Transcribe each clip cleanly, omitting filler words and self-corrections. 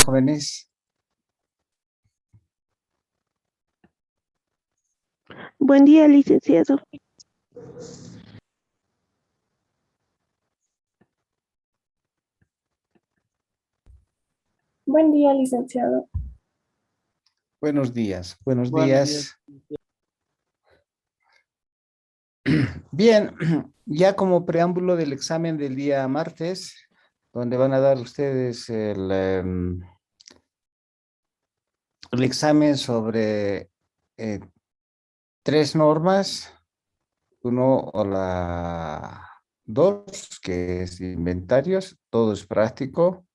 jóvenes. Buen día, licenciado. Buen día, licenciado. Buenos días, buenos días. Bien, ya como preámbulo del examen del día martes, donde van a dar ustedes el examen sobre 3 normas, uno o la 2, que es inventarios, todo es práctico,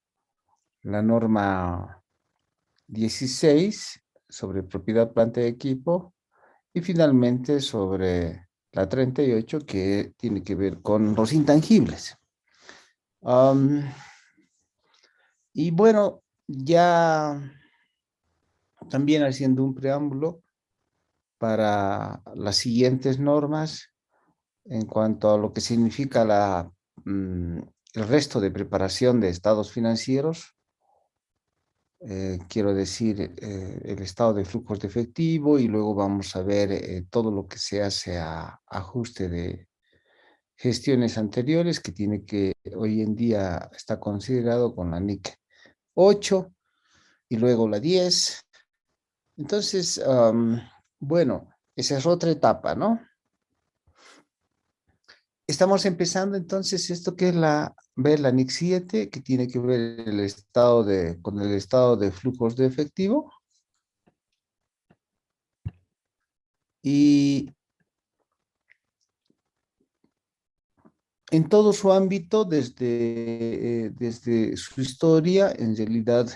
la norma 16 sobre propiedad, planta y equipo, y finalmente sobre la 38 que tiene que ver con los intangibles. Y bueno, ya también haciendo un preámbulo para las siguientes normas en cuanto a lo que significa el resto de preparación de estados financieros. Quiero decir, el estado de flujos de efectivo, y luego vamos a ver todo lo que se hace a ajuste de gestiones anteriores, que tiene que hoy en día está considerado con la NIC 8 y luego la 10. Entonces, bueno, esa es otra etapa, ¿no? Estamos empezando entonces esto que es ver la NIC 7, que tiene que ver con el estado de flujos de efectivo. Y en todo su ámbito, desde su historia, en realidad,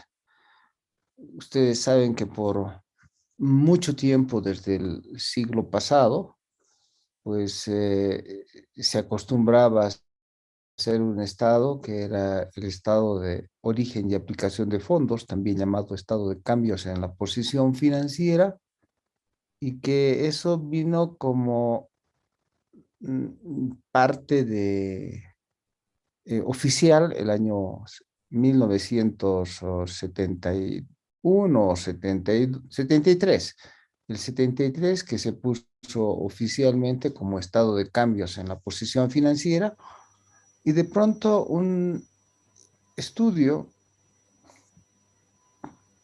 ustedes saben que por mucho tiempo, desde el siglo pasado, pues se acostumbraba a ser un estado que era el estado de origen y aplicación de fondos, también llamado estado de cambios en la posición financiera, y que eso vino como parte de oficial el año 1971 o 73. El 73, que se puso oficialmente como estado de cambios en la posición financiera, y de pronto un estudio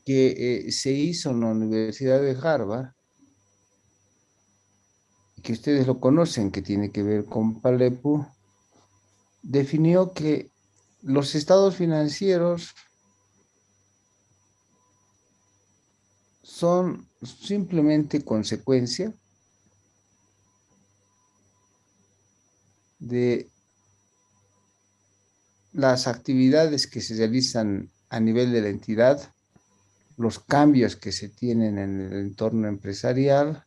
que se hizo en la Universidad de Harvard, que ustedes lo conocen, que tiene que ver con Palepu, definió que los estados financieros son simplemente consecuencia de las actividades que se realizan a nivel de la entidad, los cambios que se tienen en el entorno empresarial,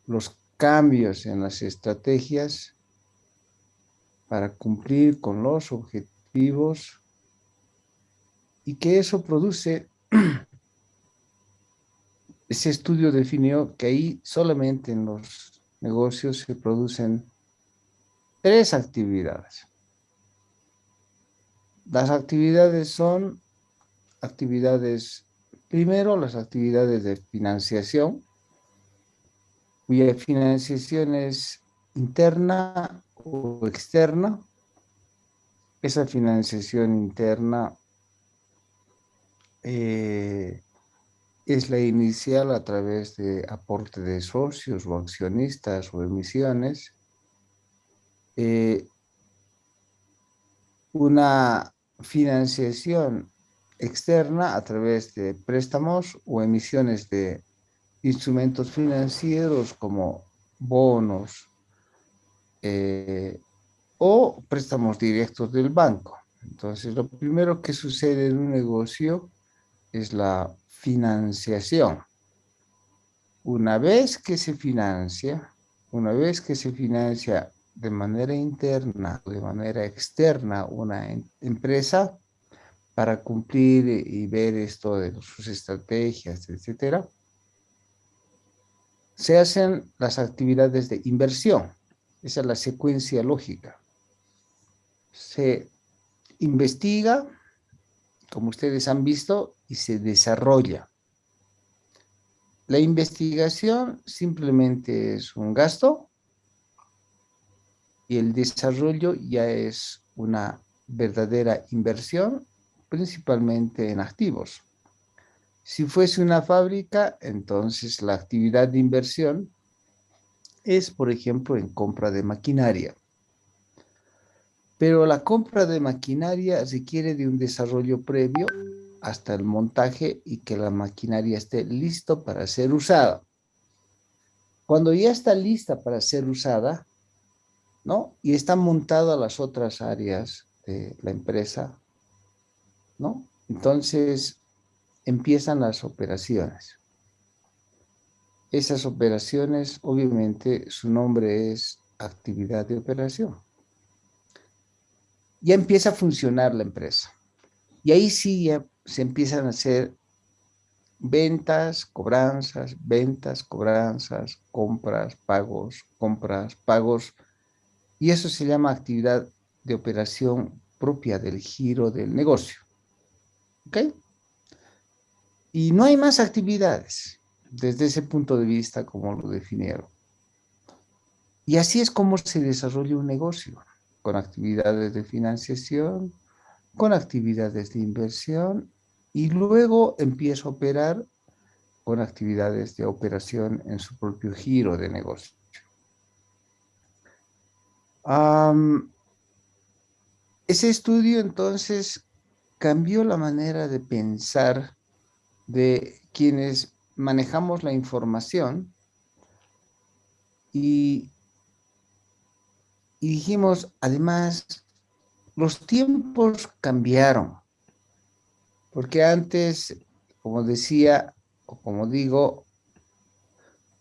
los cambios en las estrategias para cumplir con los objetivos, y que eso produce, ese estudio definió que ahí solamente en los negocios se producen 3 actividades. Las actividades son primero, las actividades de financiación, cuya financiación es interna o externa. Esa financiación interna es la inicial a través de aporte de socios o accionistas o emisiones. Una financiación externa a través de préstamos o emisiones de instrumentos financieros como bonos o préstamos directos del banco. Entonces, lo primero que sucede en un negocio es la financiación. Una vez que se financia de manera interna o de manera externa una empresa, para cumplir y ver esto de sus estrategias, etcétera, se hacen las actividades de inversión. Esa es la secuencia lógica. Se investiga como ustedes han visto, y se desarrolla. La investigación simplemente es un gasto y el desarrollo ya es una verdadera inversión, principalmente en activos. Si fuese una fábrica, entonces la actividad de inversión es, por ejemplo, en compra de maquinaria. Pero la compra de maquinaria requiere de un desarrollo previo hasta el montaje y que la maquinaria esté listo para ser usada. Cuando ya está lista para ser usada, ¿no? Y están montadas las otras áreas de la empresa, ¿no? Entonces empiezan las operaciones. Esas operaciones, obviamente, su nombre es actividad de operación. Ya empieza a funcionar la empresa. Y ahí sí ya se empiezan a hacer ventas, cobranzas, compras, pagos. Y eso se llama actividad de operación propia del giro del negocio. ¿Ok? Y no hay más actividades desde ese punto de vista como lo definieron. Y así es como se desarrolla un negocio, con actividades de financiación, con actividades de inversión y luego empieza a operar con actividades de operación en su propio giro de negocio. Ese estudio entonces cambió la manera de pensar de quienes manejamos la información y, y dijimos, además, los tiempos cambiaron, porque antes, como decía, o como digo,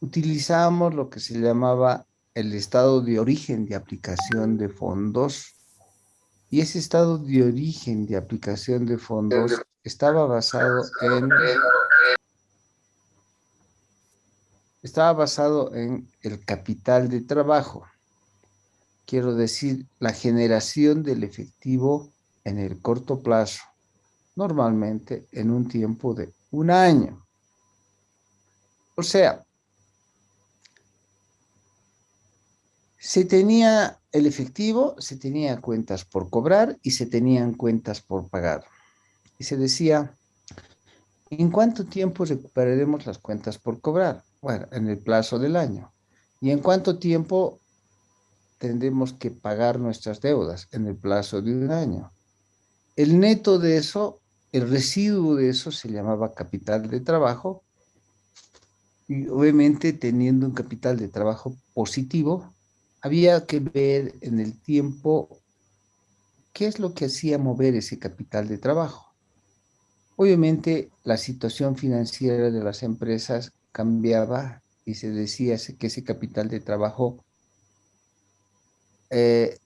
utilizábamos lo que se llamaba el estado de origen de aplicación de fondos, y ese estado de origen de aplicación de fondos estaba basado en el capital de trabajo. Quiero decir, la generación del efectivo en el corto plazo, normalmente en un tiempo de un año. O sea, se tenía el efectivo, se tenía cuentas por cobrar y se tenían cuentas por pagar. Y se decía, ¿en cuánto tiempo recuperaremos las cuentas por cobrar? Bueno, en el plazo del año. ¿Y en cuánto tiempo tendremos que pagar nuestras deudas? En el plazo de un año. El neto de eso, el residuo de eso se llamaba capital de trabajo y obviamente teniendo un capital de trabajo positivo, había que ver en el tiempo qué es lo que hacía mover ese capital de trabajo. Obviamente la situación financiera de las empresas cambiaba y se decía que ese capital de trabajo eh,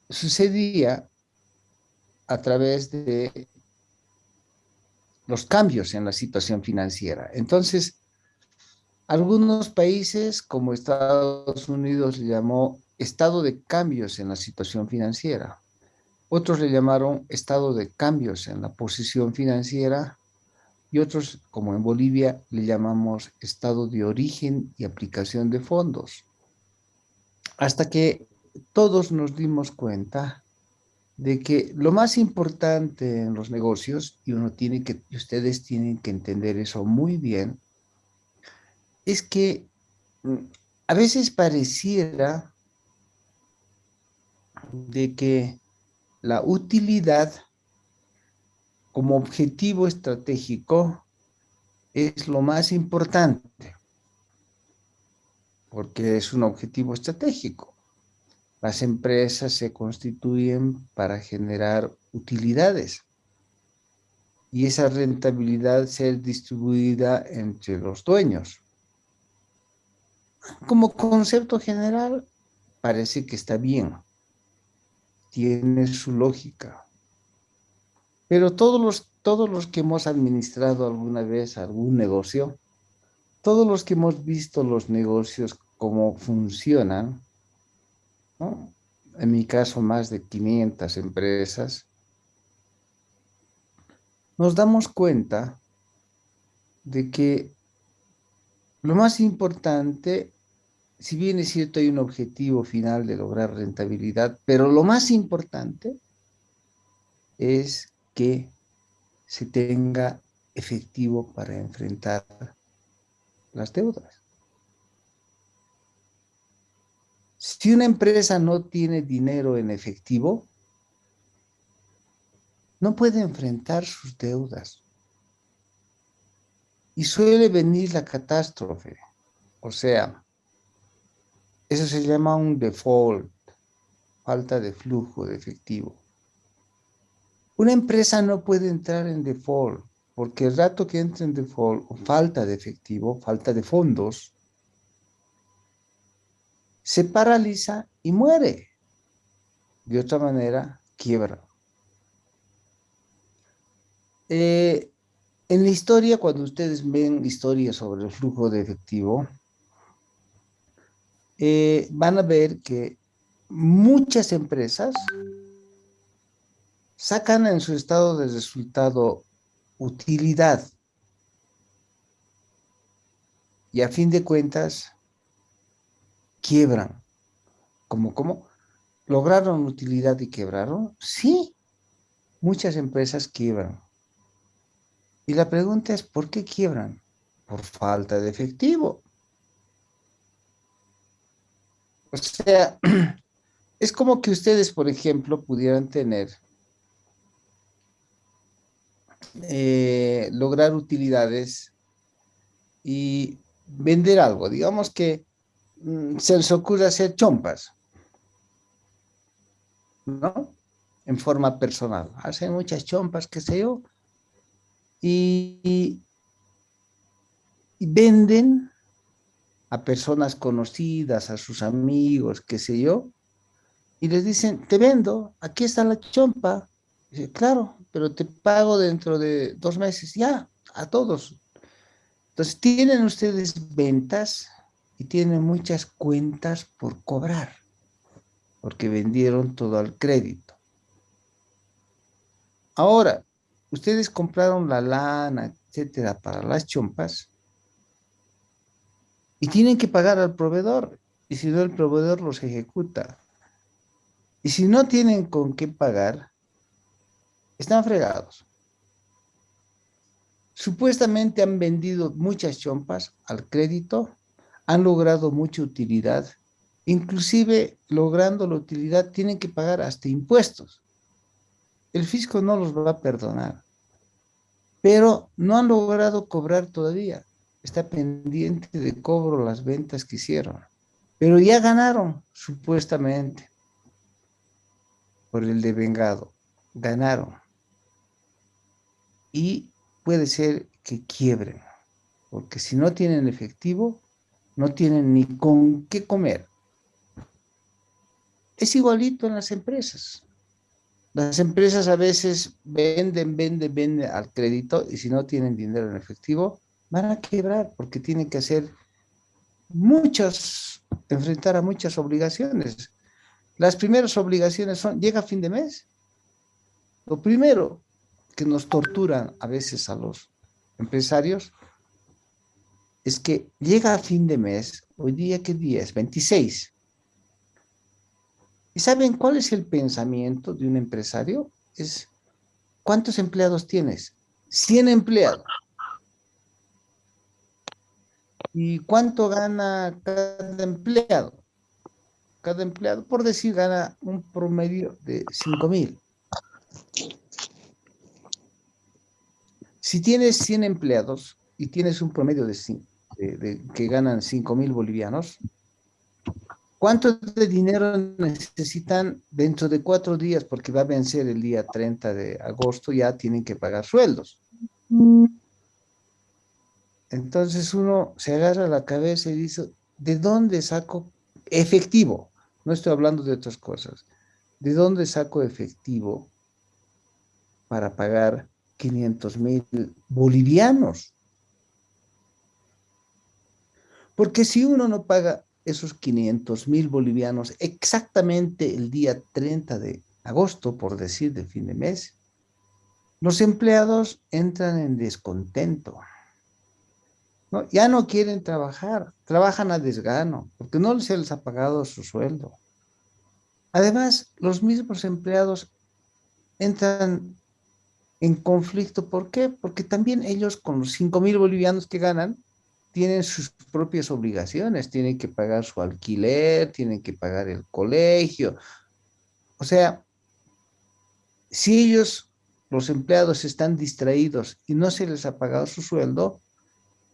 sucedía a través de los cambios en la situación financiera. Entonces, algunos países, como Estados Unidos, le llamó estado de cambios en la situación financiera. Otros le llamaron estado de cambios en la posición financiera y otros, como en Bolivia, le llamamos estado de origen y aplicación de fondos. Hasta que todos nos dimos cuenta de que lo más importante en los negocios, y ustedes tienen que entender eso muy bien, es que mm, a veces pareciera de que la utilidad como objetivo estratégico es lo más importante, porque es un objetivo estratégico. Las empresas se constituyen para generar utilidades y esa rentabilidad ser distribuida entre los dueños. Como concepto general, parece que está bien, tiene su lógica. Pero todos los que hemos administrado alguna vez algún negocio, todos los que hemos visto los negocios cómo funcionan, ¿no? En mi caso, más de 500 empresas, nos damos cuenta de que lo más importante, si bien es cierto hay un objetivo final de lograr rentabilidad, pero lo más importante es que se tenga efectivo para enfrentar las deudas. Si una empresa no tiene dinero en efectivo, no puede enfrentar sus deudas y suele venir la catástrofe. O sea, eso se llama un default, falta de flujo de efectivo. Una empresa no puede entrar en default porque el rato que entra en default o falta de efectivo, falta de fondos, se paraliza y muere. De otra manera, quiebra. Eh, en la historia, cuando ustedes ven historias sobre el flujo de efectivo, van a ver que muchas empresas sacan en su estado de resultado utilidad y a fin de cuentas quiebran. ¿Cómo? ¿Lograron utilidad y quebraron? Sí, muchas empresas quiebran. Y la pregunta es, ¿por qué quiebran? Por falta de efectivo. O sea, es como que ustedes, por ejemplo, pudieran tener, lograr utilidades y vender algo. Digamos que se les ocurre hacer chompas, ¿no? En forma personal. Hacen muchas chompas, qué sé yo, y, y venden a personas conocidas, a sus amigos, qué sé yo, y les dicen, te vendo, aquí está la chompa. Dice, claro, pero te pago dentro de 2 meses, ya, a todos. Entonces, tienen ustedes ventas y tienen muchas cuentas por cobrar, porque vendieron todo al crédito. Ahora, ustedes compraron la lana, etcétera, para las chompas y tienen que pagar al proveedor, y si no, el proveedor los ejecuta. Y si no tienen con qué pagar, están fregados. Supuestamente han vendido muchas chompas al crédito, han logrado mucha utilidad, inclusive logrando la utilidad tienen que pagar hasta impuestos. El fisco no los va a perdonar, pero no han logrado cobrar todavía. Está pendiente de cobro las ventas que hicieron, pero ya ganaron, supuestamente, por el devengado. Ganaron y puede ser que quiebren, porque si no tienen efectivo, no tienen ni con qué comer. Es igualito en las empresas. Las empresas a veces venden al crédito y si no tienen dinero en efectivo, van a quebrar porque tienen que hacer enfrentar a muchas obligaciones. Las primeras obligaciones son, llega fin de mes. Lo primero que nos torturan a veces a los empresarios es que llega a fin de mes, hoy día, ¿qué día es? 26. ¿Y saben cuál es el pensamiento de un empresario? Es, ¿cuántos empleados tienes? 100 empleados. ¿Y cuánto gana cada empleado? Cada empleado, por decir, gana un promedio de 5,000. Si tienes 100 empleados y tienes un promedio que ganan 5,000 bolivianos, ¿cuánto de dinero necesitan dentro de 4 días? Porque va a vencer el día 30 de agosto, ya tienen que pagar sueldos. Entonces uno se agarra la cabeza y dice, ¿de dónde saco efectivo? No estoy hablando de otras cosas. ¿De dónde saco efectivo para pagar 500,000 bolivianos? Porque si uno no paga esos 500,000 bolivianos exactamente el día 30 de agosto, por decir, de fin de mes, los empleados entran en descontento, ¿no? Ya no quieren trabajar, trabajan a desgano, porque no se les ha pagado su sueldo. Además, los mismos empleados entran en conflicto. ¿Por qué? Porque también ellos con los 5,000 bolivianos que ganan, tienen sus propias obligaciones, tienen que pagar su alquiler, tienen que pagar el colegio. O sea, si ellos, los empleados, están distraídos y no se les ha pagado su sueldo,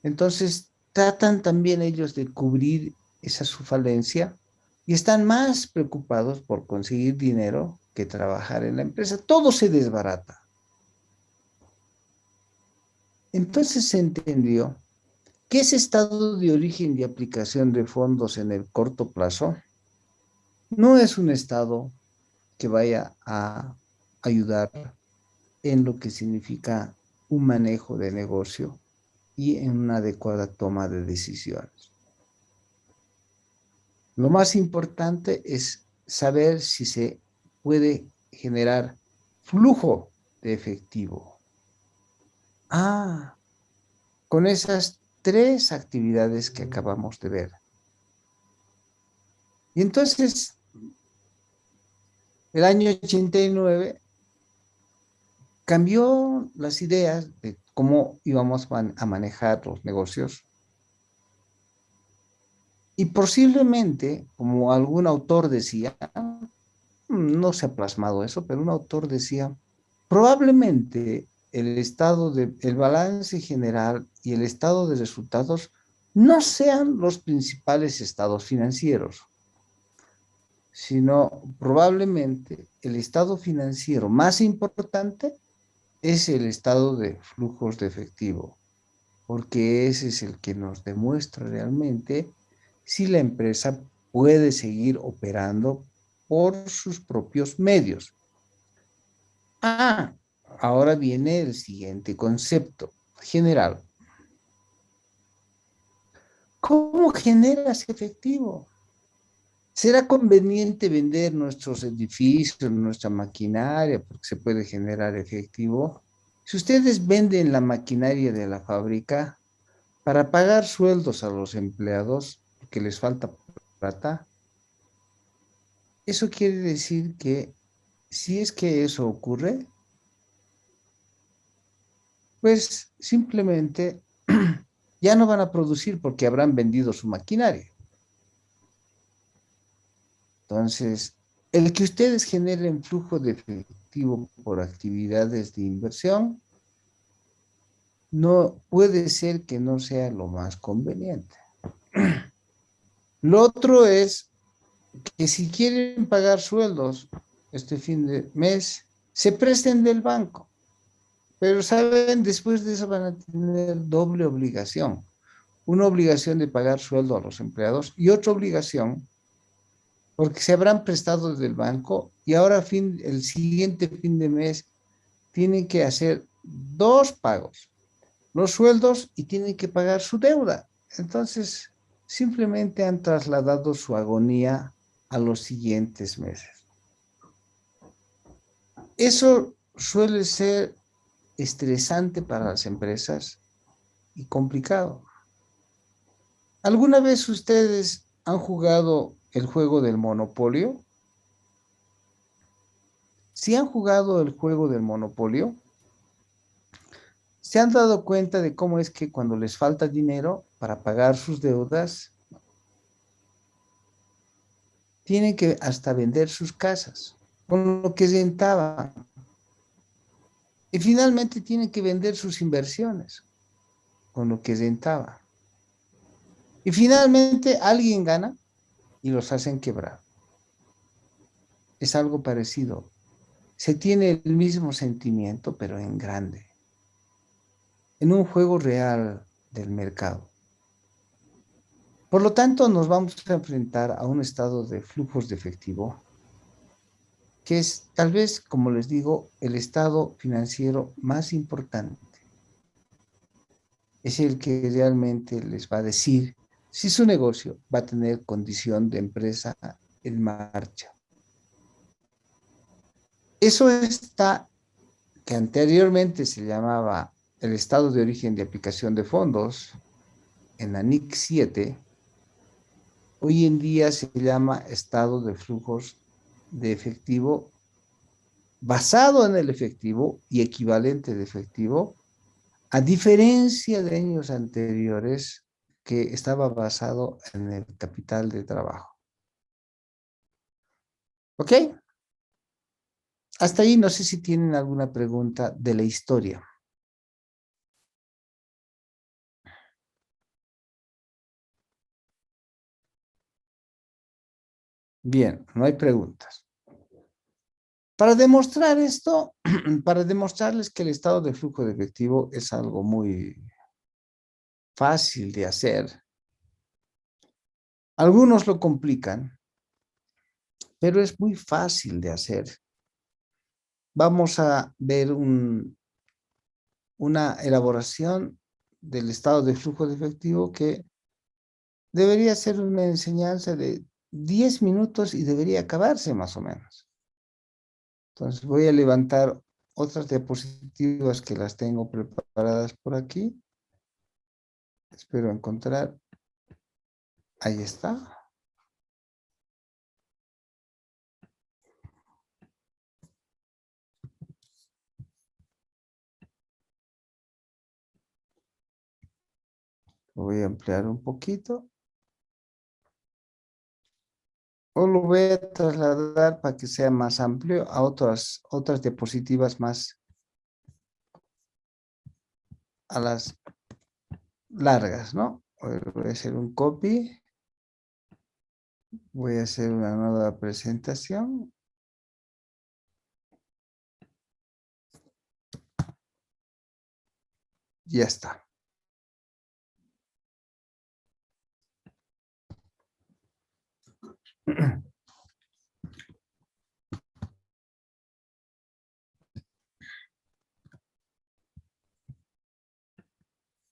entonces tratan también ellos de cubrir esa su falencia y están más preocupados por conseguir dinero que trabajar en la empresa. Todo se desbarata. Entonces se entendió que ese estado de origen y aplicación de fondos en el corto plazo no es un estado que vaya a ayudar en lo que significa un manejo de negocio y en una adecuada toma de decisiones. Lo más importante es saber si se puede generar flujo de efectivo. Con esas tres actividades que acabamos de ver. Y entonces, el año 89 cambió las ideas de cómo íbamos a manejar los negocios. Y posiblemente, como algún autor decía, no se ha plasmado eso, pero un autor decía, probablemente el balance general y el estado de resultados no sean los principales estados financieros, sino probablemente el estado financiero más importante es el estado de flujos de efectivo, porque ese es el que nos demuestra realmente si la empresa puede seguir operando por sus propios medios. Ahora viene el siguiente concepto general. ¿Cómo generas efectivo? ¿Será conveniente vender nuestros edificios, nuestra maquinaria, porque se puede generar efectivo? Si ustedes venden la maquinaria de la fábrica para pagar sueldos a los empleados, porque les falta plata, eso quiere decir que si es que eso ocurre, pues simplemente ya no van a producir porque habrán vendido su maquinaria. Entonces, el que ustedes generen flujo de efectivo por actividades de inversión no puede ser que no sea lo más conveniente. Lo otro es que si quieren pagar sueldos este fin de mes, se presten del banco. Pero saben, después de eso van a tener doble obligación. Una obligación de pagar sueldo a los empleados y otra obligación porque se habrán prestado del banco y ahora el siguiente fin de mes tienen que hacer dos pagos, los sueldos y tienen que pagar su deuda. Entonces, simplemente han trasladado su agonía a los siguientes meses. Eso suele ser estresante para las empresas y complicado. ¿Alguna vez ustedes han jugado el juego del monopolio? Si han jugado el juego del monopolio, se han dado cuenta de cómo es que cuando les falta dinero para pagar sus deudas, tienen que hasta vender sus casas, con lo que rentaban. Y finalmente tienen que vender sus inversiones, con lo que rentaba. Y finalmente alguien gana y los hacen quebrar. Es algo parecido. Se tiene el mismo sentimiento, pero en grande, en un juego real del mercado. Por lo tanto, nos vamos a enfrentar a un estado de flujos de efectivo, que es tal vez, como les digo, el estado financiero más importante. Es el que realmente les va a decir si su negocio va a tener condición de empresa en marcha. Eso está que anteriormente se llamaba el estado de origen de aplicación de fondos, en la NIC 7, hoy en día se llama estado de flujos de efectivo basado en el efectivo y equivalente de efectivo, a diferencia de años anteriores que estaba basado en el capital de trabajo. ¿Ok? Hasta ahí no sé si tienen alguna pregunta de la historia. Bien, no hay preguntas. Para demostrar esto, para demostrarles que el estado de flujo de efectivo es algo muy fácil de hacer, algunos lo complican, pero es muy fácil de hacer. Vamos a ver una elaboración del estado de flujo de efectivo que debería ser una enseñanza de 10 minutos y debería acabarse más o menos. Entonces voy a levantar otras diapositivas que las tengo preparadas por aquí. Espero encontrar. Ahí está. Lo voy a ampliar un poquito. O lo voy a trasladar para que sea más amplio a otras diapositivas más a las largas, ¿no? Voy a hacer un copy. Voy a hacer una nueva presentación. Ya está.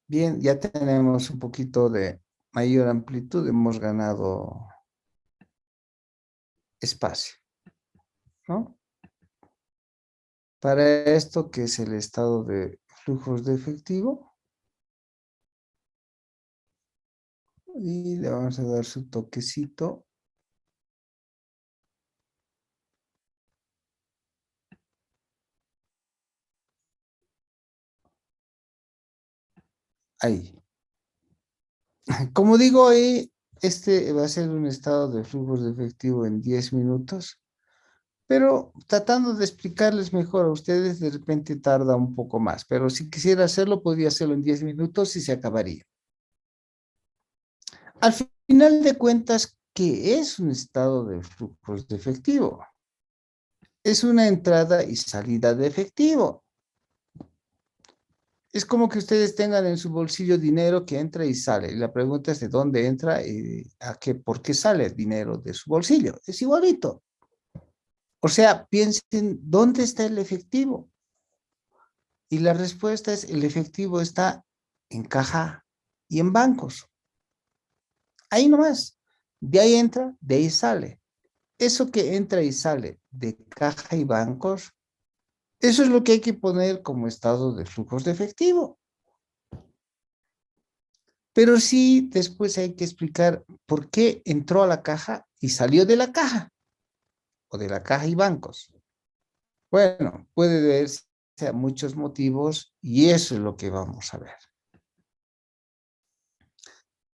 Bien, ya tenemos un poquito de mayor amplitud. Hemos ganado espacio, ¿no? Para esto, que es el estado de flujos de efectivo. Y le vamos a dar su toquecito. Ahí. Como digo, este va a ser un estado de flujos de efectivo en 10 minutos, pero tratando de explicarles mejor a ustedes, de repente tarda un poco más, pero si quisiera hacerlo, podría hacerlo en 10 minutos y se acabaría. Al final de cuentas, ¿qué es un estado de flujos de efectivo? Es una entrada y salida de efectivo. Es como que ustedes tengan en su bolsillo dinero que entra y sale. Y la pregunta es de dónde entra y por qué sale dinero de su bolsillo. Es igualito. O sea, piensen, ¿dónde está el efectivo? Y la respuesta es, el efectivo está en caja y en bancos. Ahí nomás. De ahí entra, de ahí sale. Eso que entra y sale de caja y bancos, eso es lo que hay que poner como estado de flujos de efectivo. Pero sí, después hay que explicar por qué entró a la caja y salió de la caja, o de la caja y bancos. Bueno, puede deberse a muchos motivos y eso es lo que vamos a ver.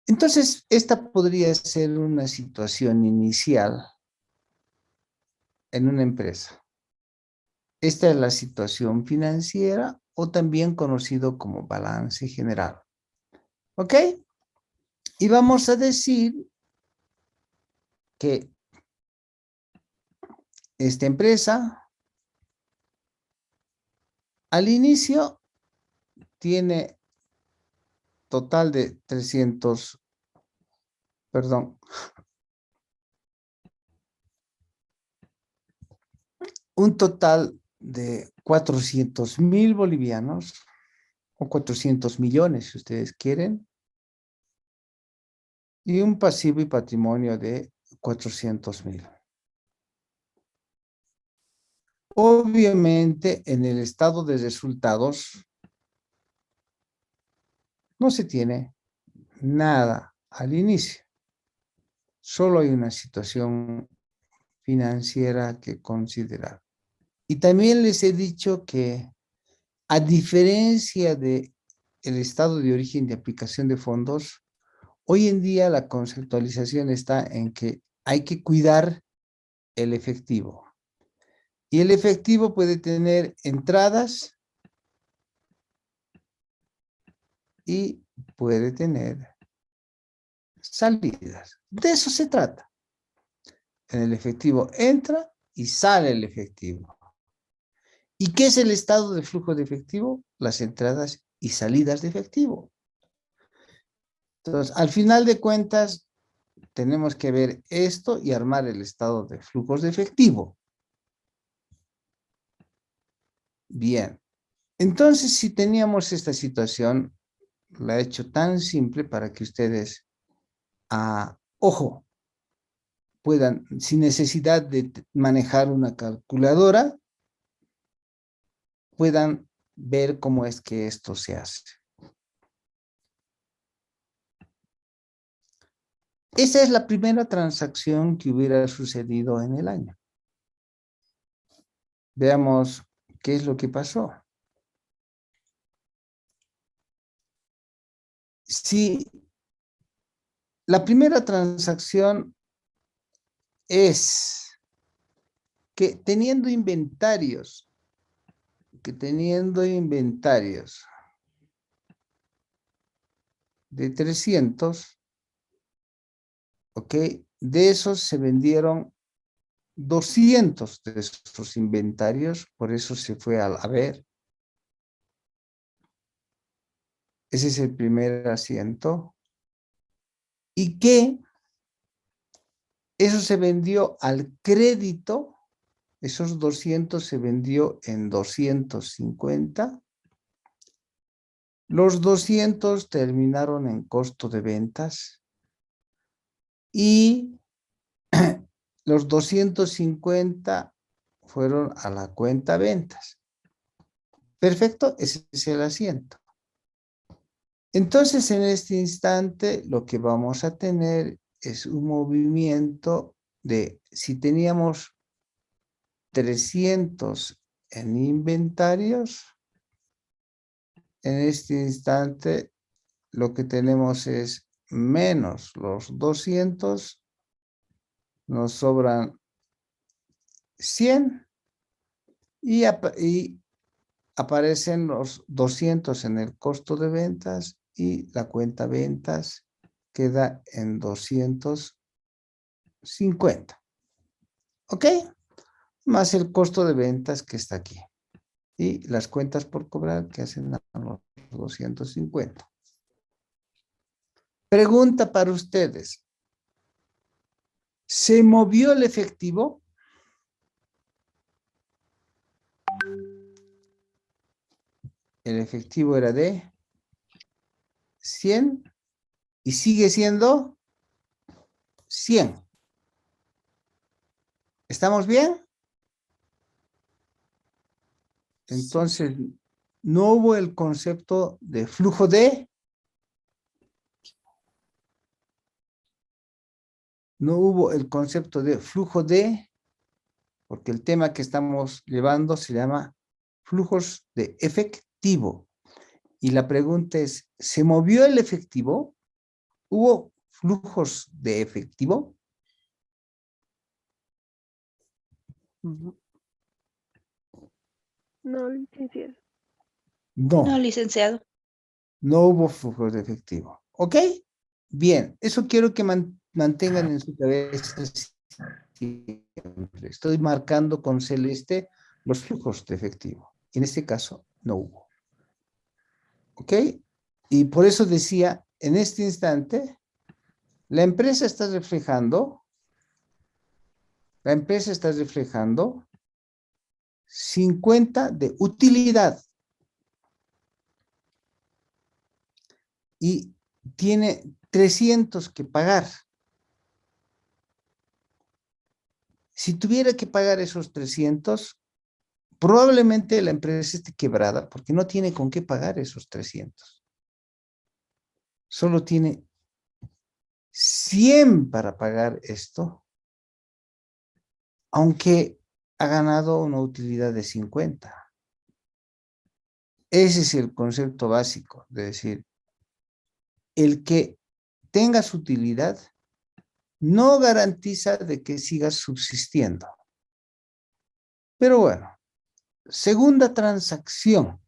Entonces, esta podría ser una situación inicial en una empresa. Esta es la situación financiera o también conocido como balance general. ¿Ok? Y vamos a decir que esta empresa al inicio tiene total de 300, perdón, un total de 400.000 bolivianos o 400 millones, si ustedes quieren, y un pasivo y patrimonio de 400.000. Obviamente, en el estado de resultados no se tiene nada al inicio. Solo hay una situación financiera que considerar. Y también les he dicho que, a diferencia de el estado de origen de aplicación de fondos, hoy en día la conceptualización está en que hay que cuidar el efectivo. Y el efectivo puede tener entradas y puede tener salidas. De eso se trata. En el efectivo entra y sale el efectivo. ¿Y qué es el estado de flujo de efectivo? Las entradas y salidas de efectivo. Entonces, al final de cuentas, tenemos que ver esto y armar el estado de flujos de efectivo. Bien. Entonces, si teníamos esta situación, la he hecho tan simple para que ustedes, ojo, puedan, sin necesidad de manejar una calculadora, puedan ver cómo es que esto se hace. Esa es la primera transacción que hubiera sucedido en el año. Veamos qué es lo que pasó. Si la primera transacción es que teniendo inventarios, de 300, ¿ok? De esos se vendieron 200 de esos inventarios, por eso se fue al haber. Ese es el primer asiento. Y que eso se vendió al crédito, esos 200 se vendió en 250. Los 200 terminaron en costo de ventas y los 250 fueron a la cuenta ventas. Perfecto, ese es el asiento. Entonces, en este instante, lo que vamos a tener es un movimiento de, si teníamos 300 en inventarios, en este instante lo que tenemos es menos los 200, nos sobran 100 y aparecen los 200 en el costo de ventas y la cuenta ventas queda en 250. ¿Ok? Más el costo de ventas que está aquí. Y las cuentas por cobrar que hacen a los 250. Pregunta para ustedes. ¿Se movió el efectivo? El efectivo era de 100 y sigue siendo 100. ¿Estamos bien? Entonces, no hubo el concepto de flujo de, porque el tema que estamos llevando se llama flujos de efectivo. Y la pregunta es, ¿se movió el efectivo? ¿Hubo flujos de efectivo? No, licenciado. No, No, licenciado. no hubo flujos de efectivo. ¿Ok? Bien, eso quiero que mantengan en su cabeza siempre. Estoy marcando con celeste los flujos de efectivo. En este caso, no hubo. ¿Ok? Y por eso decía, en este instante, la empresa está reflejando 50 de utilidad y tiene 300 que pagar. Si tuviera que pagar esos 300, Probablemente la empresa esté quebrada porque no tiene con qué pagar esos 300. Solo tiene 100 para pagar esto, aunque ha ganado una utilidad de 50. Ese es el concepto básico, de decir, el que tenga su utilidad no garantiza de que siga subsistiendo. Pero bueno, segunda transacción,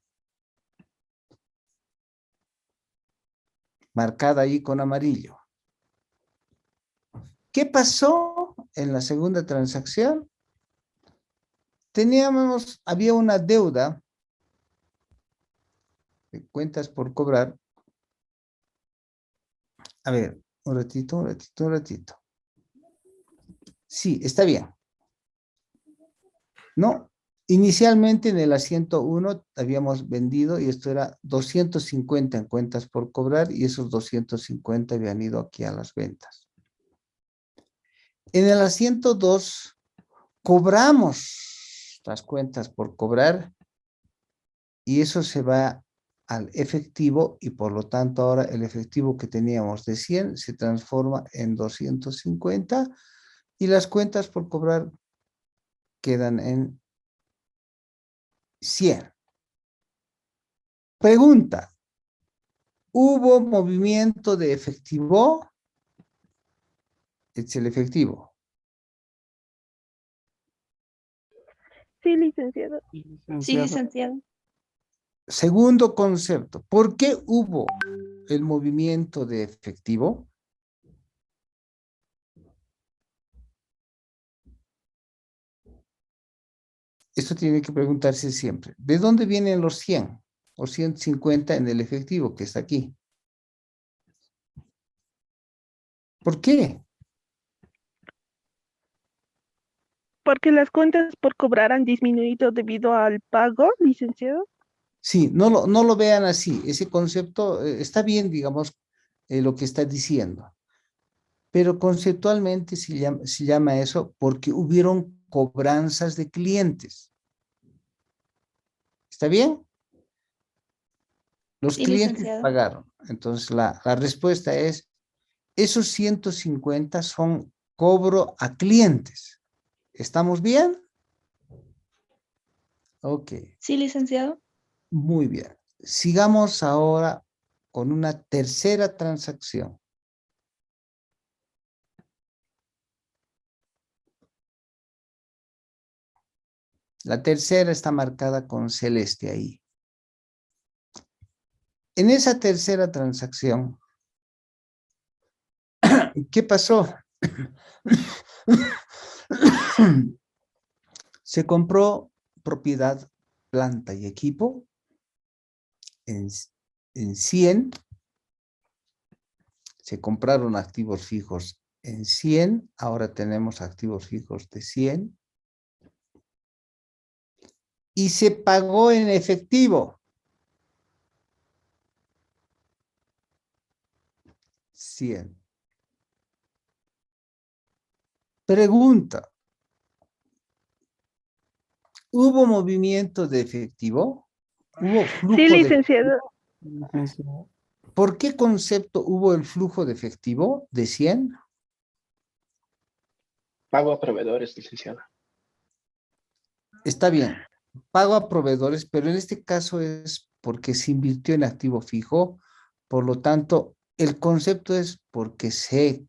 marcada ahí con amarillo. ¿Qué pasó en la segunda transacción? Había una deuda de cuentas por cobrar. A ver, un ratito. Sí, está bien. No, inicialmente en el asiento 1 habíamos vendido y esto era 250 en cuentas por cobrar y esos 250 habían ido aquí a las ventas. En el asiento 2 cobramos las cuentas por cobrar y eso se va al efectivo y por lo tanto ahora el efectivo que teníamos de 100 se transforma en 250 y las cuentas por cobrar quedan en 100. Pregunta, ¿hubo movimiento de efectivo? Es el efectivo. Sí, licenciado. Sí, licenciado. Segundo concepto, ¿por qué hubo el movimiento de efectivo? Esto tiene que preguntarse siempre. ¿De dónde vienen los 100 o 150 en el efectivo que está aquí? ¿Por qué? Porque las cuentas por cobrar han disminuido debido al pago, licenciado. Sí, no lo vean así. Ese concepto está bien, digamos, lo que está diciendo. Pero conceptualmente se llama eso porque hubieron cobranzas de clientes. ¿Está bien? Los Sí, clientes licenciado. pagaron. Entonces, la respuesta es, esos 150 son cobro a clientes. ¿Estamos bien? Ok, Sí, licenciado. muy bien. Sigamos ahora con una tercera transacción. La tercera está marcada con celeste ahí. En esa tercera transacción, ¿qué pasó? Se compró propiedad, planta y equipo en 100. Se compraron activos fijos en 100. Ahora tenemos activos fijos de 100. Y se pagó en efectivo 100. Pregunta, ¿hubo movimiento de efectivo? ¿Hubo Sí, flujo de licenciado. efectivo? ¿Por qué concepto hubo el flujo de efectivo de 100? Pago a proveedores, licenciado. Está bien, pago a proveedores, pero en este caso es porque se invirtió en activo fijo, por lo tanto, el concepto es porque se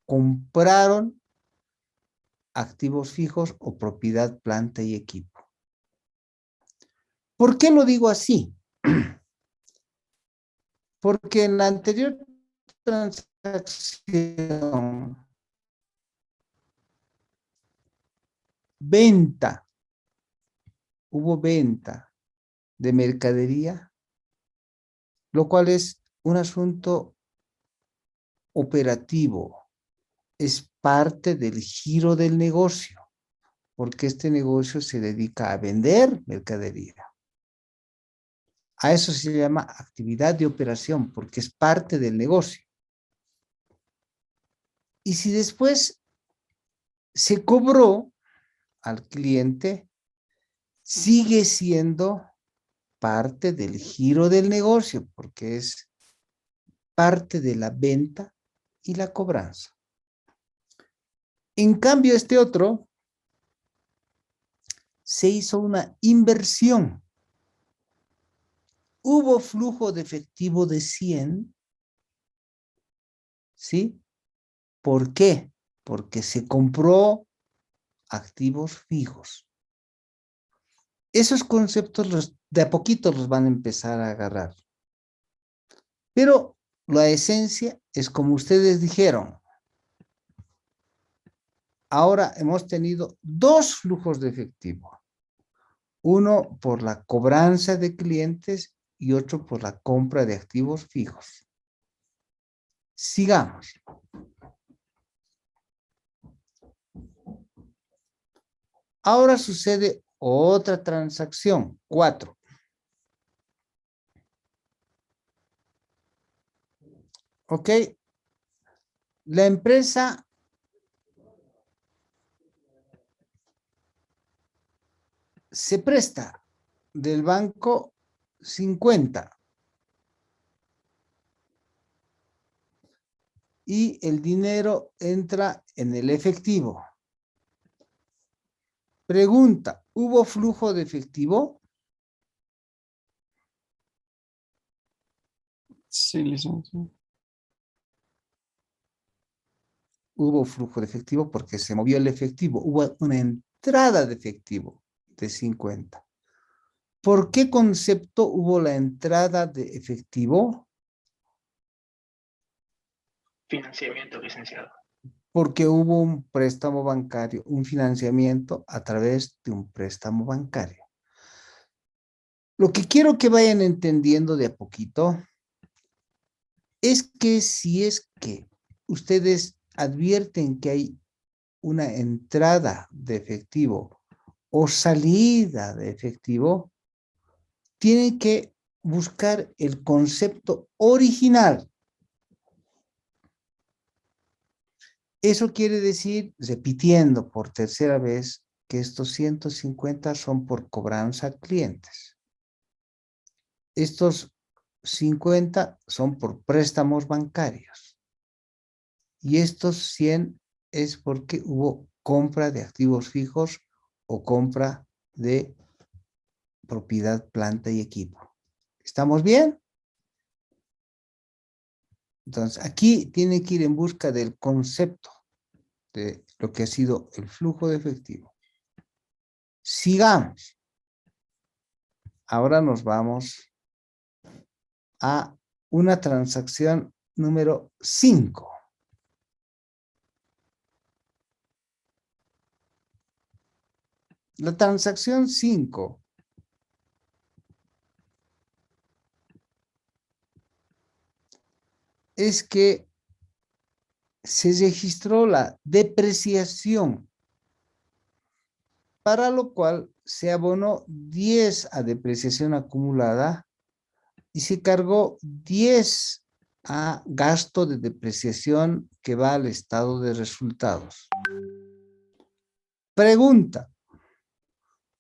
compraron activos fijos o propiedad, planta y equipo. ¿Por qué lo digo así? Porque en la anterior transacción, hubo venta de mercadería, lo cual es un asunto operativo, es parte del giro del negocio, porque este negocio se dedica a vender mercadería. A eso se llama actividad de operación, porque es parte del negocio. Y si después se cobró al cliente, sigue siendo parte del giro del negocio, porque es parte de la venta y la cobranza. En cambio, este otro se hizo una inversión. Hubo flujo de efectivo de 100, ¿sí? ¿Por qué? Porque se compró activos fijos. Esos conceptos de a poquito los van a empezar a agarrar. Pero la esencia es como ustedes dijeron. Ahora hemos tenido dos flujos de efectivo. Uno por la cobranza de clientes y otro por la compra de activos fijos. Sigamos. Ahora sucede otra transacción, 4. ¿Ok? La empresa se presta del banco 50 y el dinero entra en el efectivo. Pregunta, ¿hubo flujo de efectivo? Sí, licenciado. Hubo flujo de efectivo porque se movió el efectivo. Hubo una entrada de efectivo de 50. ¿Por qué concepto hubo la entrada de efectivo? Financiamiento, licenciado. Porque hubo un préstamo bancario, un financiamiento a través de un préstamo bancario. Lo que quiero que vayan entendiendo de a poquito es que si es que ustedes advierten que hay una entrada de efectivo o salida de efectivo, tienen que buscar el concepto original. Eso quiere decir, repitiendo por tercera vez, que estos 150 son por cobranza a clientes. Estos 50 son por préstamos bancarios. Y estos 100 es porque hubo compra de activos fijos o compra de propiedad, planta y equipo. ¿Estamos bien? Entonces, aquí tiene que ir en busca del concepto de lo que ha sido el flujo de efectivo. Sigamos. Ahora nos vamos a una transacción número 5. La transacción 5 es que se registró la depreciación, para lo cual se abonó 10 a depreciación acumulada y se cargó 10 a gasto de depreciación que va al estado de resultados. Pregunta,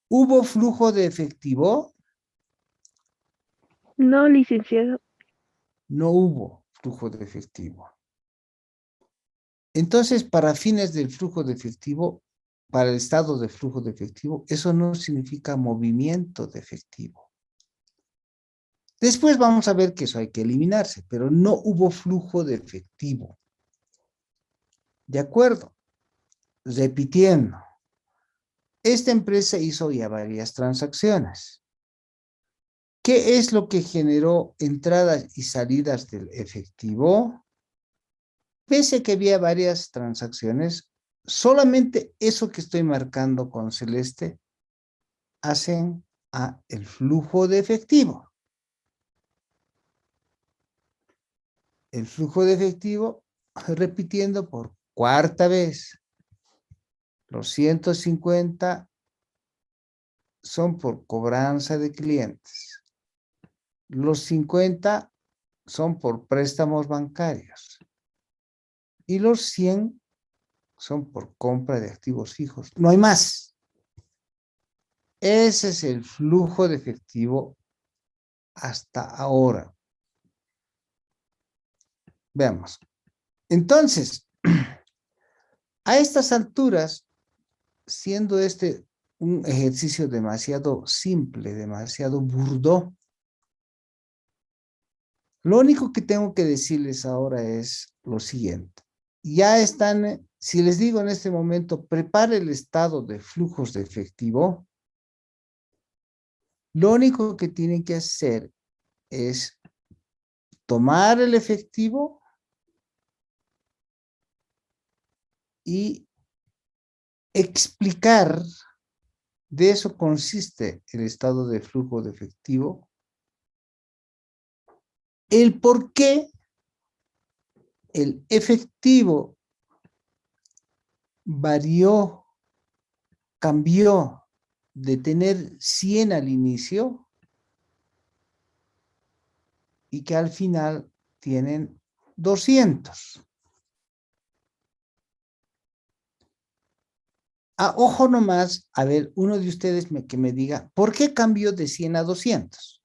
¿hubo flujo de efectivo? No, licenciado. No hubo flujo de efectivo. Entonces, para fines del flujo de efectivo, para el estado de flujo de efectivo, eso no significa movimiento de efectivo. Después vamos a ver que eso hay que eliminarse, pero no hubo flujo de efectivo. ¿De acuerdo? Repitiendo. Esta empresa hizo ya varias transacciones. ¿Qué es lo que generó entradas y salidas del efectivo? Pese a que había varias transacciones, solamente eso que estoy marcando con celeste hacen a el flujo de efectivo. El flujo de efectivo, repitiendo por cuarta vez, los 150 son por cobranza de clientes. Los 50 son por préstamos bancarios. Y los 100 son por compra de activos fijos. No hay más. Ese es el flujo de efectivo hasta ahora. Veamos. Entonces, a estas alturas, siendo este un ejercicio demasiado simple, demasiado burdo, lo único que tengo que decirles ahora es lo siguiente. Ya están, si les digo en este momento, prepare el estado de flujos de efectivo, lo único que tienen que hacer es tomar el efectivo y explicar, de eso consiste el estado de flujo de efectivo, el por qué el efectivo varió, cambió de tener 100 al inicio y que al final tienen 200. Ojo nomás, a ver, uno de ustedes que me diga, ¿por qué cambió de 100 a 200?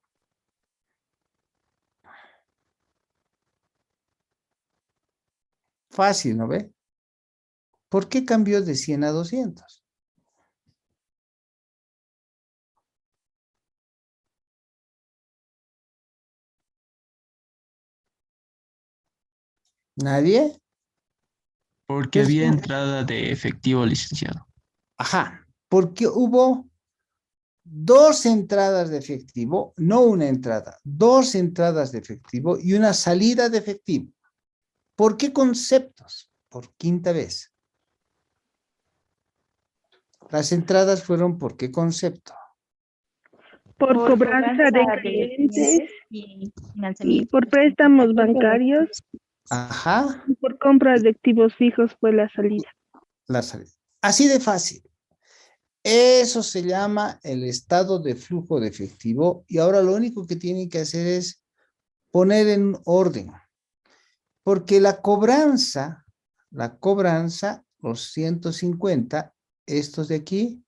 Fácil, ¿no ve? ¿Por qué cambió de 100 a 200? ¿Nadie? Porque Entonces, había entrada de efectivo, licenciado. ajá, porque hubo 2 entradas de efectivo, no una entrada, 2 entradas de efectivo y una salida de efectivo. ¿Por qué conceptos? Por quinta vez. Las entradas fueron ¿por qué concepto? Por cobranza de clientes y por préstamos bancarios Ajá, y por compra de activos fijos fue la salida. la salida. Así de fácil. Eso se llama el estado de flujo de efectivo y ahora lo único que tienen que hacer es poner en orden. Porque la cobranza, los 150, estos de aquí,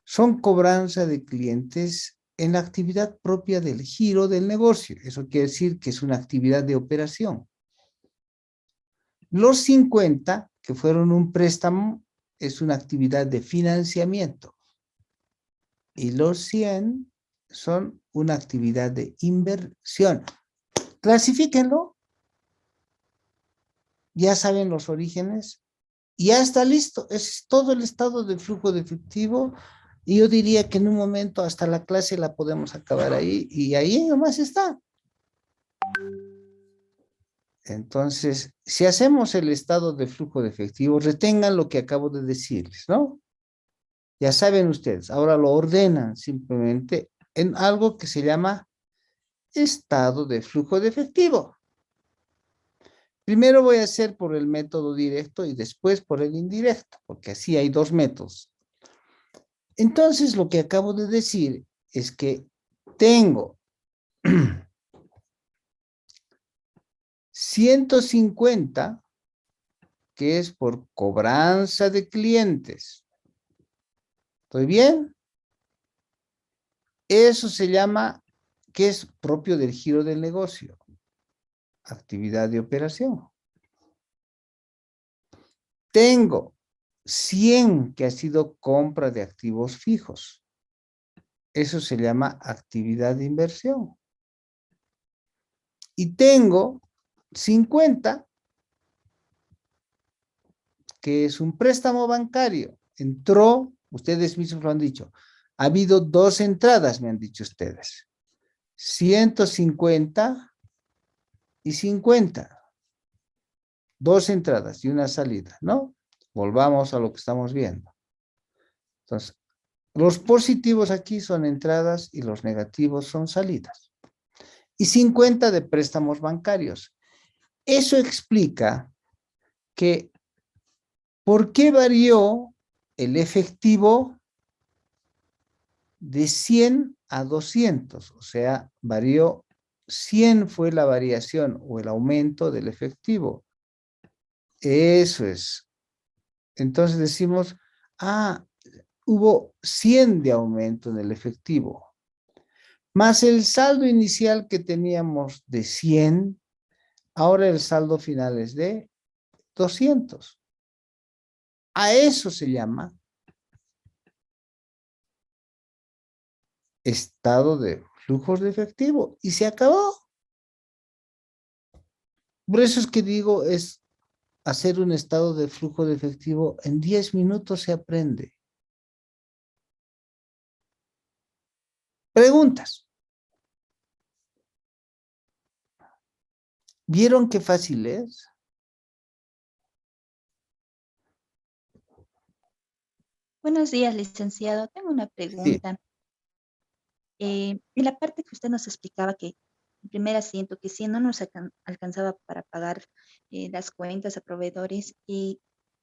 son cobranza de clientes en la actividad propia del giro del negocio. Eso quiere decir que es una actividad de operación. Los 50, que fueron un préstamo, es una actividad de financiamiento. Y los 100 son una actividad de inversión. Clasifíquenlo. Ya saben los orígenes. Y ya está listo. Es todo el estado de flujo de efectivo. Y yo diría que en un momento hasta la clase la podemos acabar ahí. Y ahí nomás está. Entonces, si hacemos el estado de flujo de efectivo, retengan lo que acabo de decirles, ¿no? Ya saben ustedes, ahora lo ordenan simplemente en algo que se llama estado de flujo de efectivo. Primero voy a hacer por el método directo y después por el indirecto, porque así hay 2 métodos. Entonces, lo que acabo de decir es que tengo 150, que es por cobranza de clientes. ¿Estoy bien? Eso se llama, que es propio del giro del negocio, actividad de operación. Tengo 100 que ha sido compra de activos fijos. Eso se llama actividad de inversión. Y tengo 50, que es un préstamo bancario. Entró, ustedes mismos lo han dicho, ha habido 2 entradas, me han dicho ustedes. 150 y 50. 2 entradas y una salida, ¿no? Volvamos a lo que estamos viendo. Entonces, los positivos aquí son entradas y los negativos son salidas. Y 50 de préstamos bancarios. Eso explica que ¿por qué varió el efectivo de 100 a 200? O sea, varió 100 fue la variación o el aumento del efectivo. Eso es. Entonces decimos, hubo 100 de aumento en el efectivo, más el saldo inicial que teníamos de 100, ahora el saldo final es de 200. A eso se llama estado de flujos de efectivo y se acabó. Por eso es que digo, es hacer un estado de flujo de efectivo en 10 minutos se aprende. Preguntas. ¿Vieron qué fácil es? Buenos días, licenciado. Tengo una Sí. pregunta. En la parte que usted nos explicaba que el primer asiento, que si no nos alcanzaba para pagar las cuentas a proveedores,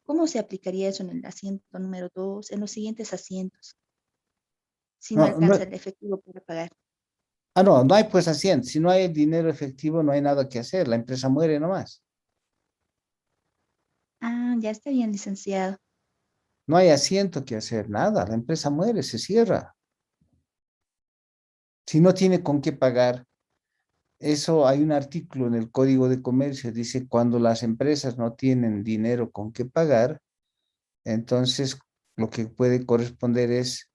¿cómo se aplicaría eso en el asiento número 2, en los siguientes asientos, si no No, no, alcanza el efectivo para pagar? no hay pues asiento. Si no hay dinero efectivo, no hay nada que hacer. La empresa muere nomás. Ah, ya está bien, licenciado. No hay asiento que hacer, nada. La empresa muere, se cierra. Si no tiene con qué pagar, eso hay un artículo en el Código de Comercio, dice cuando las empresas no tienen dinero con qué pagar, entonces lo que puede corresponder es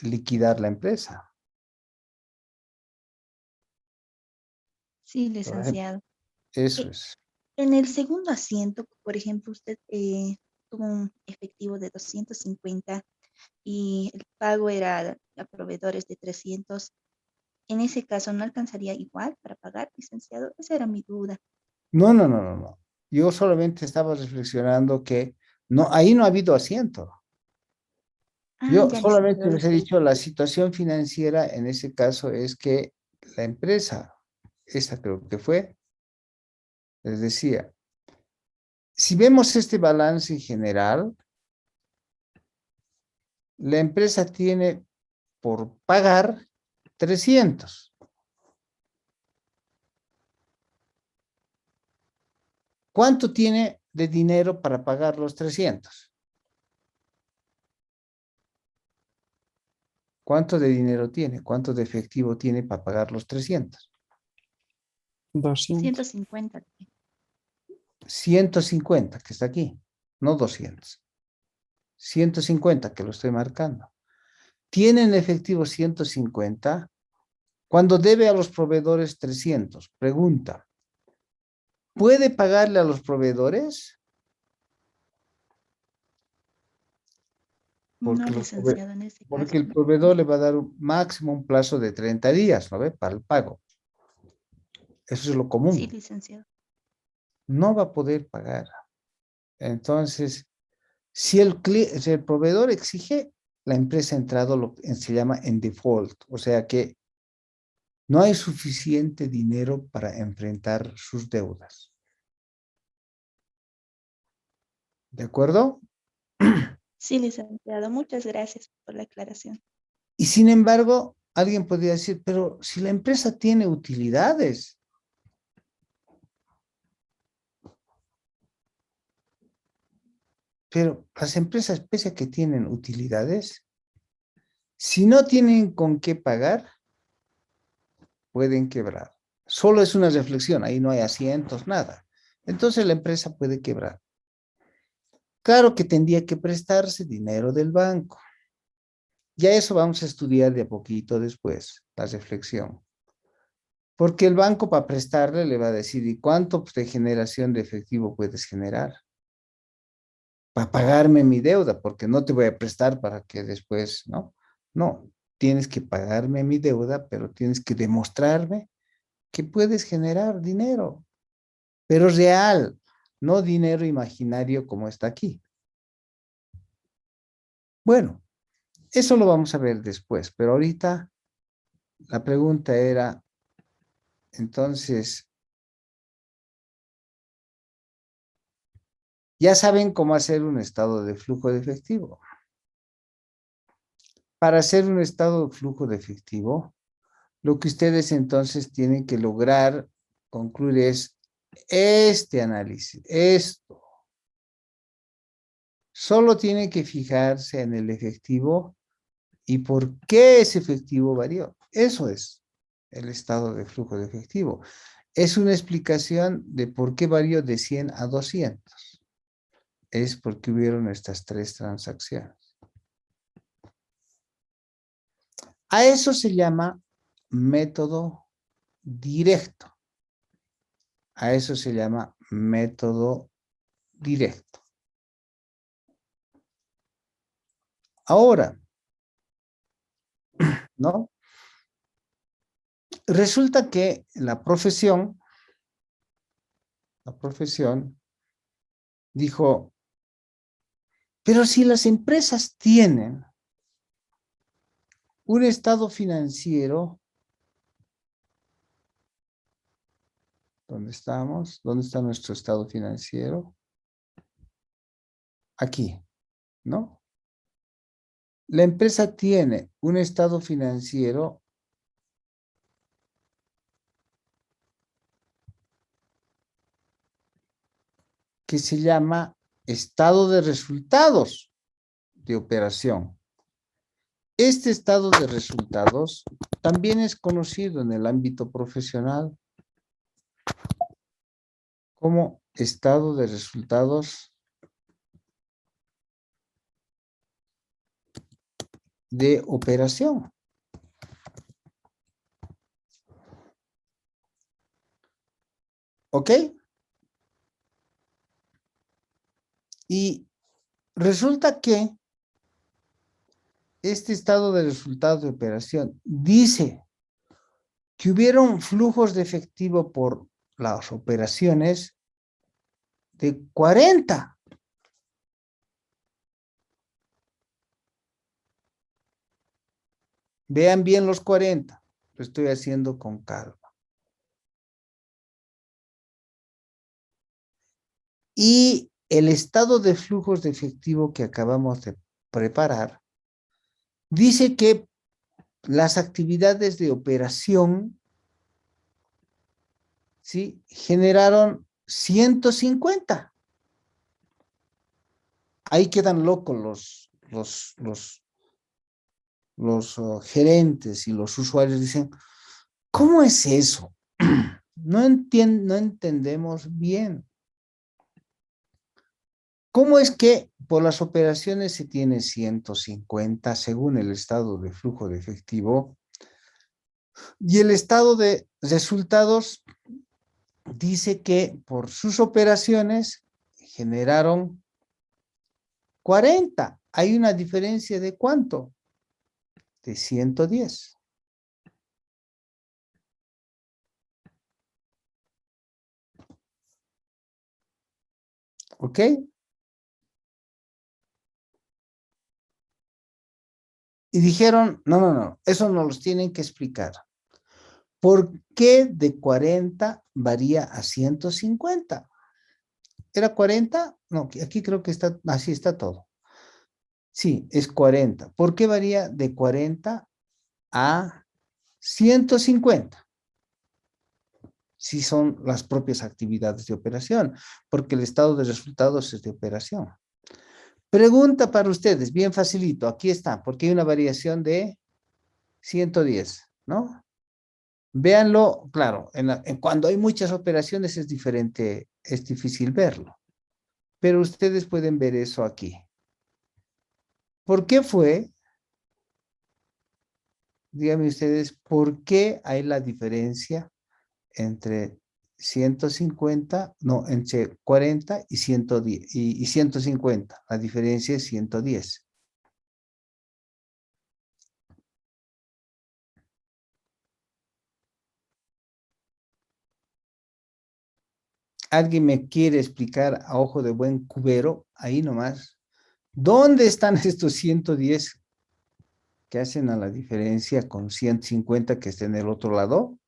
liquidar la empresa. Sí, Por ejemplo, licenciado. eso Eh, es. En el segundo asiento, por ejemplo, usted tuvo un efectivo de 250 y el pago era a proveedores de 300. En ese caso, ¿no alcanzaría igual para pagar, licenciado? Esa era mi duda. No. Yo solamente estaba reflexionando que no, ahí no ha habido asiento. Ah, Yo ya, solamente licenciado, les he disculpe. dicho la situación financiera en ese caso es que la empresa, esta creo que fue, les decía, si vemos este balance en general, la empresa tiene por pagar 300. ¿Cuánto tiene de dinero para pagar los 300? ¿Cuánto de dinero tiene? ¿Cuánto de efectivo tiene para pagar los 300? 200. 150. 150, que está aquí, no 200. 150, que lo estoy marcando. Tiene en efectivo 150 cuando debe a los proveedores 300. Pregunta, ¿puede pagarle a los proveedores? No, Porque, licenciado, en ese porque caso el no. proveedor le va a dar un máximo un plazo de 30 días, ¿no ve? Para el pago. Eso es lo Sí, común. licenciado. No va a poder pagar. Entonces, si el proveedor exige, la empresa ha entrado lo que se llama en default, o sea que no hay suficiente dinero para enfrentar sus deudas. ¿De acuerdo? Sí, licenciado. Muchas gracias por la aclaración. Y sin embargo, alguien podría decir, pero si la empresa tiene utilidades, pero las empresas, pese a que tienen utilidades, si no tienen con qué pagar, pueden quebrar. Solo es una reflexión, ahí no hay asientos, nada. Entonces la empresa puede quebrar. Claro que tendría que prestarse dinero del banco. Ya eso vamos a estudiar de a poquito después, la reflexión. Porque el banco para prestarle le va a decir, ¿y cuánto de generación de efectivo puedes generar? Para pagarme mi deuda, porque no te voy a prestar para que después, ¿no? No, tienes que pagarme mi deuda, pero tienes que demostrarme que puedes generar dinero, pero real, no dinero imaginario como está aquí. Bueno, eso lo vamos a ver después, pero ahorita la pregunta era, entonces, ya saben cómo hacer un estado de flujo de efectivo. Para hacer un estado de flujo de efectivo, lo que ustedes entonces tienen que lograr concluir es este análisis, esto. Solo tiene que fijarse en el efectivo y por qué ese efectivo varió. Eso es el estado de flujo de efectivo. Es una explicación de por qué varió de 100 a 200. Es porque hubieron estas 3 transacciones. A eso se llama método directo. A eso se llama método directo. Ahora, ¿no? Resulta que la profesión dijo, pero si las empresas tienen un estado financiero, ¿dónde estamos? ¿Dónde está nuestro estado financiero? Aquí, ¿no? La empresa tiene un estado financiero que se llama estado de resultados de operación. Este estado de resultados también es conocido en el ámbito profesional como estado de resultados de operación. ¿Ok? Y resulta que este estado de resultados de operación dice que hubieron flujos de efectivo por las operaciones de 40. Vean bien los 40. Lo estoy haciendo con calma. Y el estado de flujos de efectivo que acabamos de preparar dice que las actividades de operación, ¿sí?, generaron 150. Ahí quedan locos los gerentes y los usuarios. Dicen, ¿cómo es eso? No entendemos bien. ¿Cómo es que por las operaciones se tiene 150 según el estado de flujo de efectivo y el estado de resultados dice que por sus operaciones generaron 40? Hay una diferencia de ¿cuánto? De 110. ¿Ok? Y dijeron, no, eso nos los tienen que explicar. ¿Por qué de 40 varía a 150? ¿Era 40? No, aquí creo que está, así está todo. Sí, es 40. ¿Por qué varía de 40 a 150? Si son las propias actividades de operación, porque el estado de resultados es de operación. Pregunta para ustedes, bien facilito, aquí está, porque hay una variación de 110, ¿no? Véanlo, claro, cuando hay muchas operaciones es diferente, es difícil verlo, pero ustedes pueden ver eso aquí. ¿Por qué fue? Díganme ustedes, ¿por qué hay la diferencia entre 150, no, entre 40 y 110 y 150? La diferencia es 110. ¿Alguien me quiere explicar a ojo de buen cubero? Ahí nomás. ¿Dónde están estos 110 que hacen a la diferencia con 150 que está en el otro lado?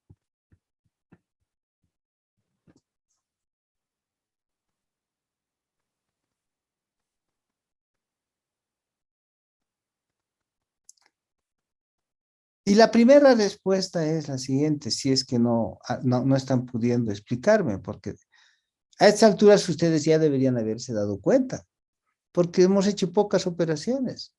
Y la primera respuesta es la siguiente, si es que no están pudiendo explicarme, porque a estas alturas ustedes ya deberían haberse dado cuenta. porque hemos hecho pocas operaciones.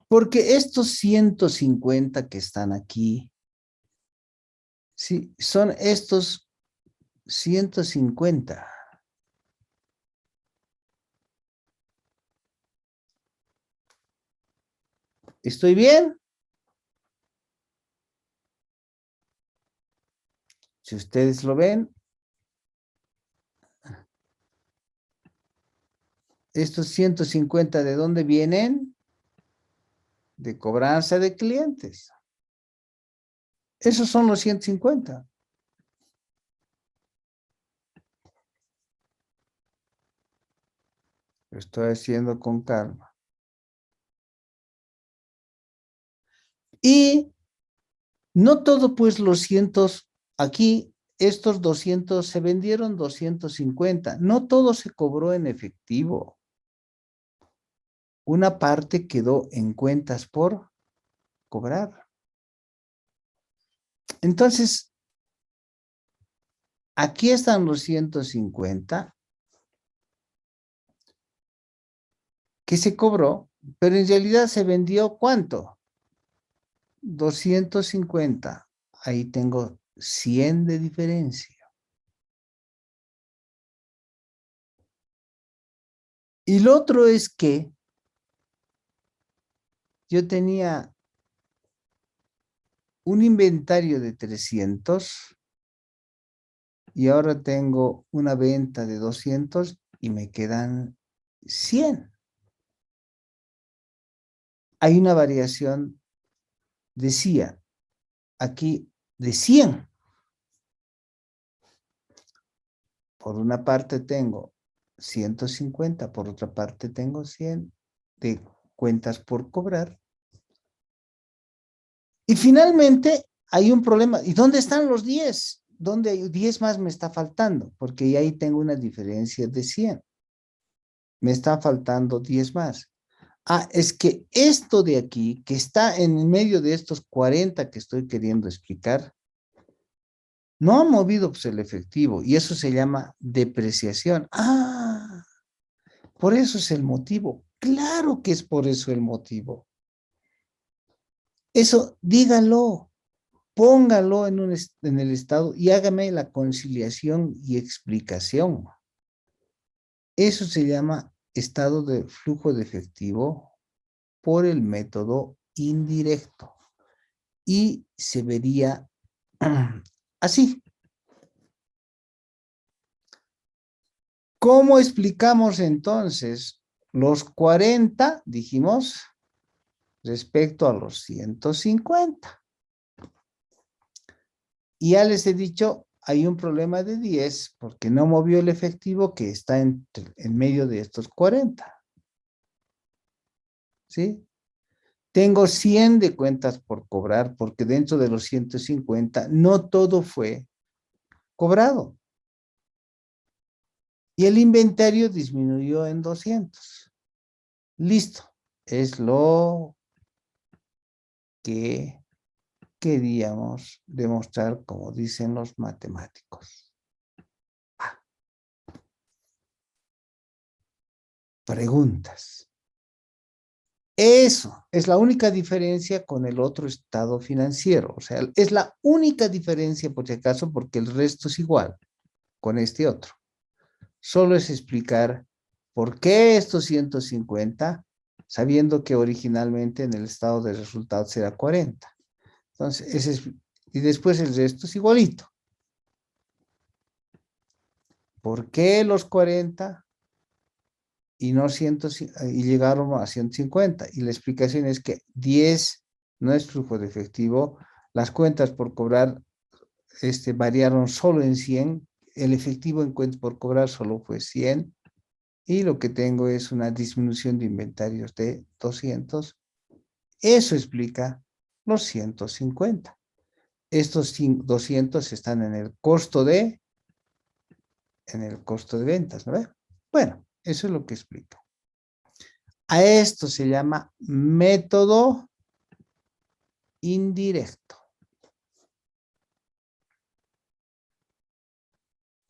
Porque estos 150 que están aquí, sí, son estos 150. ¿Estoy bien? Si ustedes lo ven, estos 150, ¿de dónde vienen? De cobranza de clientes. Esos son los 150. Lo estoy haciendo con calma. Y no todo, pues, los cientos, aquí, estos 200 se vendieron 250. No todo se cobró en efectivo. Una parte quedó en cuentas por cobrar. Entonces, aquí están los 150 que se cobró, pero en realidad se vendió ¿cuánto? 250. Ahí tengo 100 de diferencia. Y lo otro es que yo tenía un inventario de 300 y ahora tengo una venta de 200 y me quedan 100. Hay una variación de 100, aquí de 100. Por una parte tengo 150, por otra parte tengo 100 de cuentas por cobrar. Y finalmente hay un problema. ¿Y dónde están los 10? ¿Dónde hay 10 más me está faltando? Porque ahí tengo una diferencia de 100. Me está faltando 10 más. Ah, es que esto de aquí, que está en medio de estos 40 que estoy queriendo explicar, no ha movido pues, el efectivo y eso se llama depreciación. Ah, por eso es el motivo. Claro que es por eso el motivo. Eso dígalo, póngalo en el estado y hágame la conciliación y explicación. Eso se llama estado de flujo de efectivo por el método indirecto. Y se vería así. ¿Cómo explicamos entonces los 40, dijimos, respecto a los 150? Y ya les he dicho, hay un problema de 10 porque no movió el efectivo que está en medio de estos 40. ¿Sí? Tengo 100 de cuentas por cobrar porque dentro de los 150 no todo fue cobrado. Y el inventario disminuyó en 200. Listo. Es lo que queríamos demostrar, como dicen los matemáticos. Preguntas. Eso es la única diferencia con el otro estado financiero. O sea, es la única diferencia, por si acaso, porque el resto es igual con este otro. Solo es explicar por qué estos 150, sabiendo que originalmente en el estado de resultados era 40. Entonces, y después el resto es igualito. ¿Por qué los 40 y no 100 y llegaron a 150? Y la explicación es que 10 no es flujo de efectivo, las cuentas por cobrar variaron solo en 100, el efectivo en cuentas por cobrar solo fue 100, y lo que tengo es una disminución de inventarios de 200. Eso explica los 150. Estos 200 están en el costo de ventas, ¿no ve? Bueno, eso es lo que explica. A esto se llama método indirecto.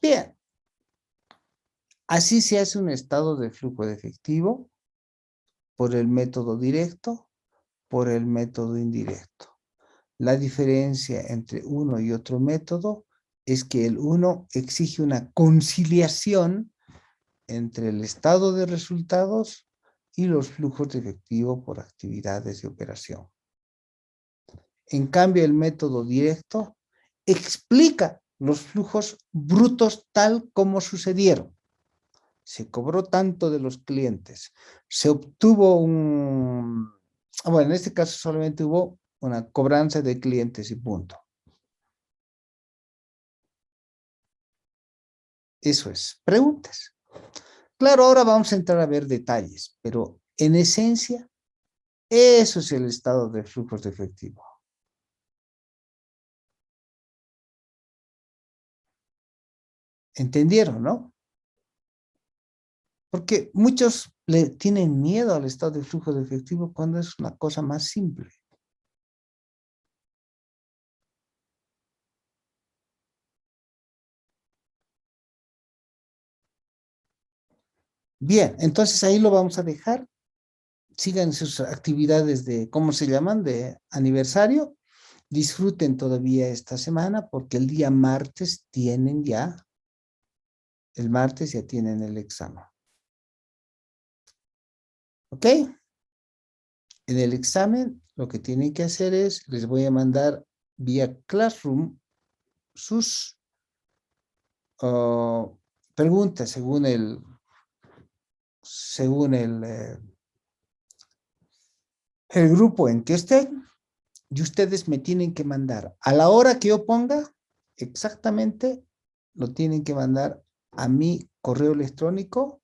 Bien. Así se hace un estado de flujo de efectivo por el método directo, por el método indirecto. La diferencia entre uno y otro método es que el uno exige una conciliación entre el estado de resultados y los flujos de efectivo por actividades de operación. En cambio, el método directo explica los flujos brutos tal como sucedieron. Se cobró tanto de los clientes, se obtuvo bueno, en este caso solamente hubo una cobranza de clientes y punto. Eso es. ¿Preguntas? Claro, ahora vamos a entrar a ver detalles, pero en esencia, eso es el estado de flujos de efectivo. ¿Entendieron, no? Porque muchos le tienen miedo al estado de flujo de efectivo cuando es una cosa más simple. Bien, entonces ahí lo vamos a dejar. Sigan sus actividades de, ¿cómo se llaman? De aniversario. Disfruten todavía esta semana porque el día martes tienen ya, el martes ya tienen el examen. ¿Ok? En el examen lo que tienen que hacer es, les voy a mandar vía Classroom sus preguntas según el grupo en que estén, y ustedes me tienen que mandar a la hora que yo ponga, exactamente lo tienen que mandar a mi correo electrónico.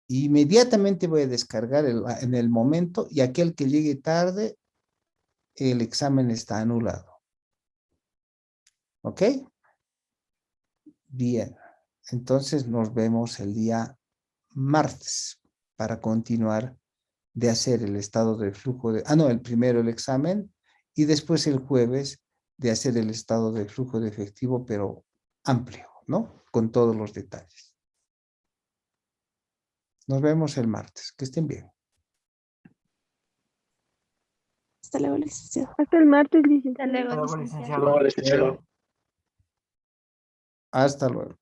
Inmediatamente voy a descargar en el momento, y aquel que llegue tarde, el examen está anulado. ¿Ok? Bien. Entonces nos vemos el día martes para continuar de hacer el estado de flujo de... no, el primero el examen y después el jueves de hacer el estado de flujo de efectivo, pero amplio, ¿no? Con todos los detalles. Nos vemos el martes. Que estén bien. Hasta luego, licenciado. Hasta el martes, Hasta licenciado. luego, Luego, licenciado. licenciado. Hasta luego.